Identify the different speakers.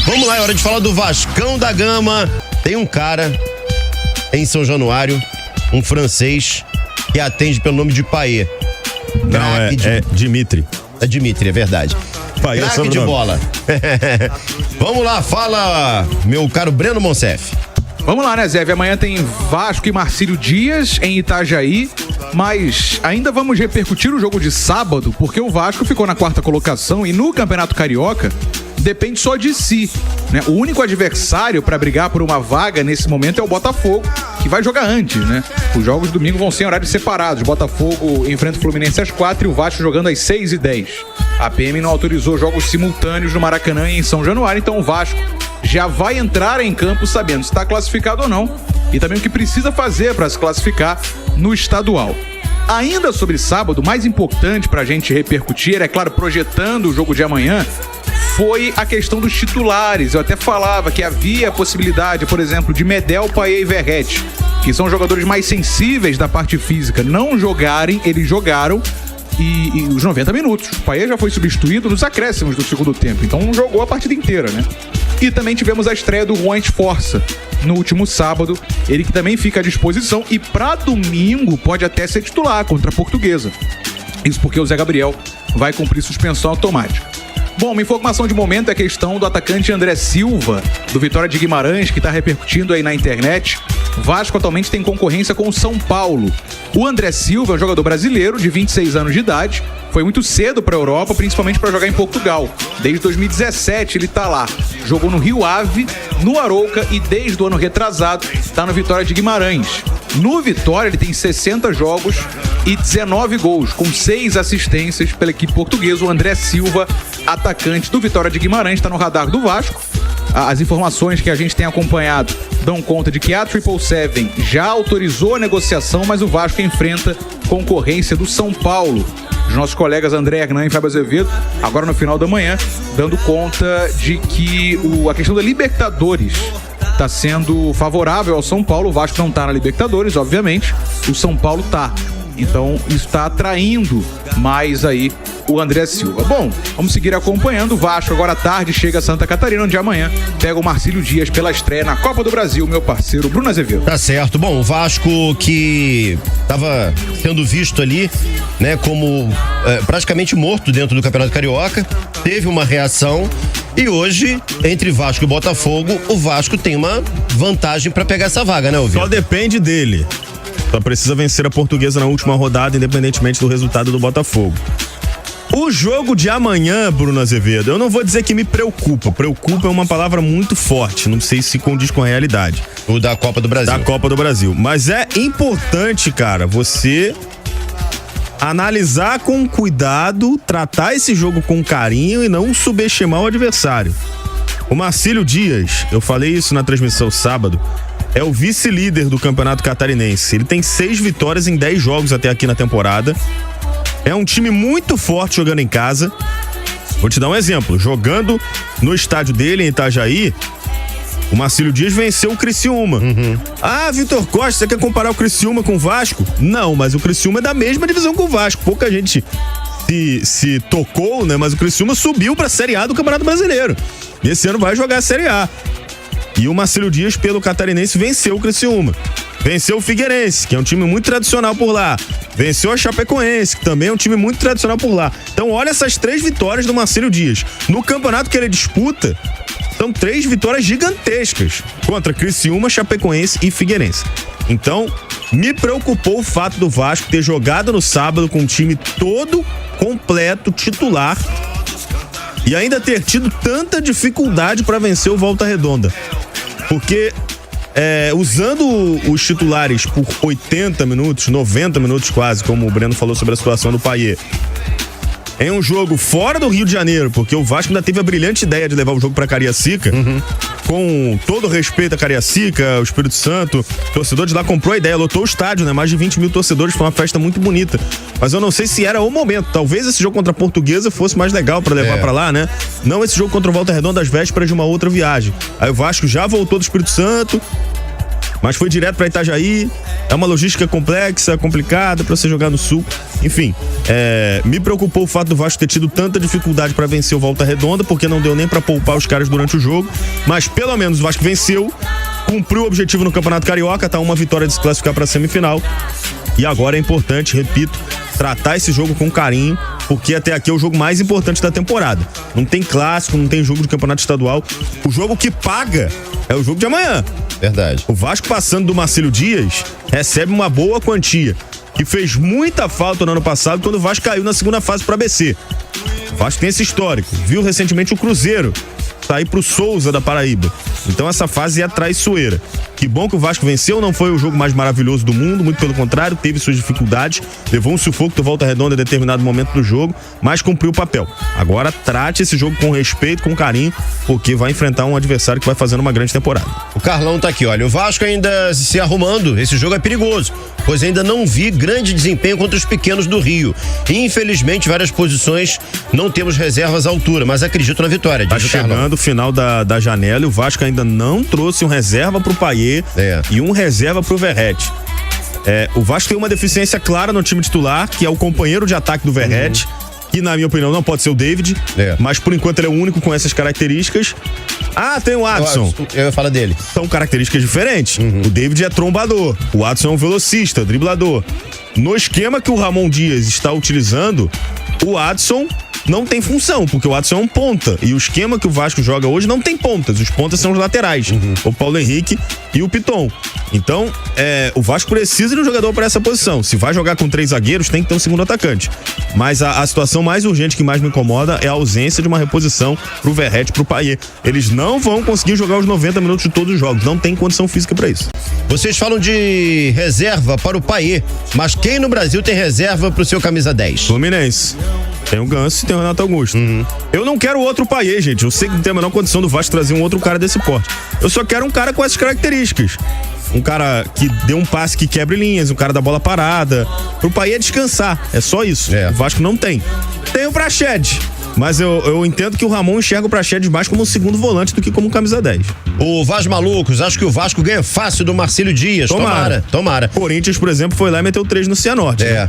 Speaker 1: Vamos lá, é hora de falar do Vascão da Gama. Tem um cara em São Januário, um francês, que atende pelo nome de Payet.
Speaker 2: Não, é Dimitri.
Speaker 1: É Dimitri, é verdade.
Speaker 2: Payet,
Speaker 1: craque de bola. Vamos lá, fala, meu caro Breno Monsef.
Speaker 3: Vamos lá, né, Zé? Amanhã tem Vasco e Marcílio Dias em Itajaí, mas ainda vamos repercutir o jogo de sábado, porque o Vasco ficou na 4ª colocação e no Campeonato Carioca depende só de si, né? O único adversário para brigar por uma vaga nesse momento é o Botafogo, que vai jogar antes, né? Os jogos de domingo vão ser em horários separados. O Botafogo enfrenta o Fluminense às 4 e o Vasco jogando às 6h10. A PM não autorizou jogos simultâneos no Maracanã e em São Januário, então o Vasco já vai entrar em campo sabendo se está classificado ou não e também o que precisa fazer para se classificar no estadual. Ainda sobre sábado, o mais importante para a gente repercutir, é claro, projetando o jogo de amanhã, foi a questão dos titulares. Eu até falava que havia a possibilidade, por exemplo, de Medel, Payet e Verratti, que são jogadores mais sensíveis da parte física, não jogarem. Eles jogaram e os 90 minutos. O Payet já foi substituído nos acréscimos do segundo tempo, então não jogou a partida inteira, né? E também tivemos a estreia do Juan Esforça no último sábado, ele que também fica à disposição e para domingo pode até ser titular contra a Portuguesa. Isso porque o Zé Gabriel vai cumprir suspensão automática. Bom, uma informação de momento é a questão do atacante André Silva, do Vitória de Guimarães, que está repercutindo aí na internet. O Vasco atualmente tem concorrência com o São Paulo. O André Silva é um jogador brasileiro de 26 anos de idade, foi muito cedo para a Europa, principalmente para jogar em Portugal. Desde 2017 ele está lá. Jogou no Rio Ave, no Arouca e desde o ano retrasado está no Vitória de Guimarães. No Vitória ele tem 60 jogos e 19 gols, com 6 assistências pela equipe portuguesa. O André Silva, atacante do Vitória de Guimarães, está no radar do Vasco. As informações que a gente tem acompanhado dão conta de que a 777 já autorizou a negociação, mas o Vasco enfrenta concorrência do São Paulo. Os nossos colegas André Hernan e Fábio Azevedo, agora no final da manhã, dando conta de que a questão da Libertadores está sendo favorável ao São Paulo. O Vasco não está na Libertadores, obviamente, o São Paulo está. Então isso está atraindo mais aí o André Silva. Bom, vamos seguir acompanhando. O Vasco agora à tarde chega a Santa Catarina, onde amanhã pega o Marcílio Dias pela estreia na Copa do Brasil, meu parceiro Bruno Azevedo.
Speaker 1: Tá certo. Bom, o Vasco que estava sendo visto ali, né, como praticamente morto dentro do Campeonato Carioca, teve uma reação e hoje, entre Vasco e Botafogo, o Vasco tem uma vantagem para pegar essa vaga, né, Ouvir?
Speaker 2: Só depende dele. Só precisa vencer a Portuguesa na última rodada, independentemente do resultado do Botafogo. O jogo de amanhã, Bruno Azevedo, eu não vou dizer que me preocupa. Preocupa é uma palavra muito forte, não sei se condiz com a realidade.
Speaker 1: O da Copa do Brasil.
Speaker 2: Da Copa do Brasil. Mas é importante, cara, você analisar com cuidado, tratar esse jogo com carinho e não subestimar o adversário. O Marcílio Dias, eu falei isso na transmissão sábado, é o vice-líder do Campeonato Catarinense. Ele tem 6 vitórias em 10 jogos até aqui na temporada. É um time muito forte jogando em casa. Vou te dar um exemplo. Jogando no estádio dele, em Itajaí, o Marcílio Dias venceu o Criciúma. Ah, Vitor Costa, você quer comparar o Criciúma com o Vasco? Não, mas o Criciúma é da mesma divisão que o Vasco. Pouca gente se tocou, né? Mas o Criciúma subiu pra Série A do Campeonato Brasileiro. E esse ano vai jogar a Série A. E o Marcílio Dias, pelo Catarinense, venceu o Criciúma. Venceu o Figueirense, que é um time muito tradicional por lá. Venceu a Chapecoense, que também é um time muito tradicional por lá. Então olha essas 3 vitórias do Marcílio Dias. No campeonato que ele disputa, são 3 vitórias gigantescas contra Criciúma, Chapecoense e Figueirense. Então, me preocupou o fato do Vasco ter jogado no sábado com o time todo completo, titular, e ainda ter tido tanta dificuldade para vencer o Volta Redonda. Porque usando os titulares por 80 minutos, 90 minutos quase, como o Breno falou sobre a situação do Payet, em um jogo fora do Rio de Janeiro, porque o Vasco ainda teve a brilhante ideia de levar o jogo para Cariacica, com todo o respeito a Cariacica, o Espírito Santo, o torcedor de lá comprou a ideia, lotou o estádio, né? Mais de 20 mil torcedores, foi uma festa muito bonita. Mas eu não sei se era o momento. Talvez esse jogo contra a Portuguesa fosse mais legal para levar para lá, né? Não esse jogo contra o Volta Redonda às vésperas de uma outra viagem. Aí o Vasco já voltou do Espírito Santo, Mas foi direto pra Itajaí, é uma logística complexa, complicada pra você jogar no Sul. Enfim, me preocupou o fato do Vasco ter tido tanta dificuldade pra vencer o Volta Redonda, porque não deu nem pra poupar os caras durante o jogo. Mas pelo menos o Vasco venceu, cumpriu o objetivo no Campeonato Carioca, tá uma vitória de se classificar pra semifinal. E agora é importante, repito, tratar esse jogo com carinho, porque até aqui é o jogo mais importante da temporada. Não tem clássico, não tem jogo de campeonato estadual. O jogo que paga é o jogo de amanhã.
Speaker 1: Verdade.
Speaker 2: O Vasco, passando do Marcílio Dias, recebe uma boa quantia, que fez muita falta no ano passado quando o Vasco caiu na segunda fase para ABC. O Vasco tem esse histórico. Viu recentemente o Cruzeiro sair pro Souza da Paraíba. Então essa fase é traiçoeira. Que bom que o Vasco venceu, não foi o jogo mais maravilhoso do mundo, muito pelo contrário, teve suas dificuldades, levou um sufoco do Volta Redonda em determinado momento do jogo, mas cumpriu o papel. Agora trate esse jogo com respeito, com carinho, porque vai enfrentar um adversário que vai fazendo uma grande temporada.
Speaker 1: O Carlão tá aqui, olha, o Vasco ainda se arrumando, esse jogo é perigoso, pois ainda não vi grande desempenho contra os pequenos do Rio. Infelizmente, várias posições não temos reservas à altura, mas acredito na vitória.
Speaker 2: Tá chegando o final da janela e o Vasco ainda não trouxe um reserva pro Payet e um reserva pro Verratti. O Vasco tem uma deficiência clara no time titular, que é o companheiro de ataque do Verratti, que na minha opinião não pode ser o David, mas por enquanto ele é o único com essas características. Tem o Adson.
Speaker 1: Eu ia falar dele.
Speaker 2: São características diferentes. O David é trombador, o Adson é um velocista, driblador. No esquema que o Ramon Dias está utilizando, o Adson não tem função, porque o Adson é um ponta. E o esquema que o Vasco joga hoje não tem pontas. Os pontas são os laterais. O Paulo Henrique e o Piton. Então, o Vasco precisa de um jogador para essa posição. Se vai jogar com 3 zagueiros, tem que ter um segundo atacante. Mas a situação mais urgente que mais me incomoda é a ausência de uma reposição pro Verratti, pro Payet. Eles não vão conseguir jogar os 90 minutos de todos os jogos. Não tem condição física para isso.
Speaker 1: Vocês falam de reserva para o Payet, mas quem no Brasil tem reserva pro seu camisa 10?
Speaker 2: Fluminense. Tem o Ganso e tem o Renato Augusto. Eu não quero outro Payet, gente. Eu sei que não tem a menor condição do Vasco trazer um outro cara desse porte. Eu só quero um cara com essas características. Um cara que dê um passe que quebre linhas, um cara da bola parada. Pro Payet descansar. É só isso. O Vasco não tem. Tem o Praxedes. Mas eu entendo que o Ramon enxerga o Praxedes mais como um segundo volante do que como camisa 10.
Speaker 1: O Vasco Malucos, acho que o Vasco ganha fácil do Marcílio Dias. Tomara.
Speaker 2: Corinthians, por exemplo, foi lá e meteu 3 no Cianorte.
Speaker 1: Né?